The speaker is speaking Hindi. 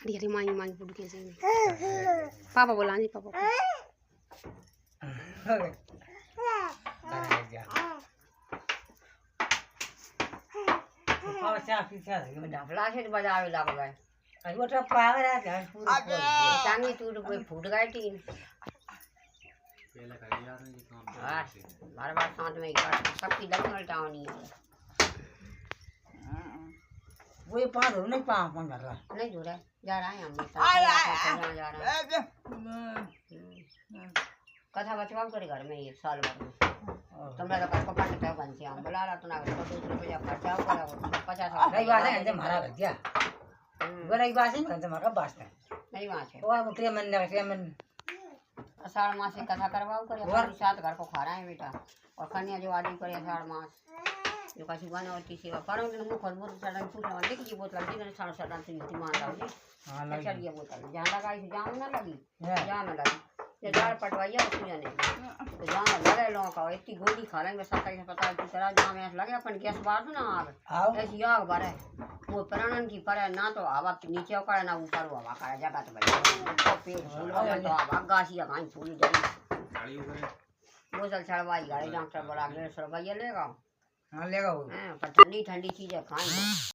हरी हरी मांगी मांगी फूट के से पापा बोला जी पापा और क्या पीछे है ढाफला से बजावे लग गए अरे वो तो पावर है यार पूरा टांगी टूट गई फूट गई तीन पहले कर यार ये काम बार बार साथ में एक सबकी डबल टावनी है वो ये पार हो नहीं पार कौन कर रहा नहीं दूर है जा रहा है हम जा रहा है कथा बचवा करे घर में ये साल भर में तुमने तो कपड़ा के तय बन हम बुला रहा तो ना 200 रुपया खर्चा करा 50 रही बात है जब हमारा भैया वो रही बात है जब हमारा बात है नहीं वहाँ है वो अब क्रेमन अषाढ़ मास से कथा करवाओ करे हमारे साथ घर को खा रहा है बेटा और कन्या जो आदि करे अषाढ़ मास जो कसी बनवती सेवा करो तो मुख और बोतल सड़न पूछ लगा देखी जी बोतल दी ने साढ़े साढ़े से नीति मान लाओ जी हां लगी चल ये बोतल जहां लगाई थी जाम ना लगी जाम ना लगी ये दाल पटवाइया उसने नहीं तो जाम लगे लोगों का इतनी गोली खा लेंगे सताई से पता की तरह जाम ऐसे लगे अपन गैस बाहर ना आग ऐसी आग भरे वो प्राणन की परे ना तो हवा नीचे करे ना ऊपर हवा करे जगह तो भाई पेट फूल तो हवा गासिया कहीं फूल जरी गाड़ी हो गए बोतल चढ़वाई गाड़ी डॉक्टर बड़ा 150 रुपया लेगा हां लेगा वो पर ठंडी ठंडी चीजें खाएंगे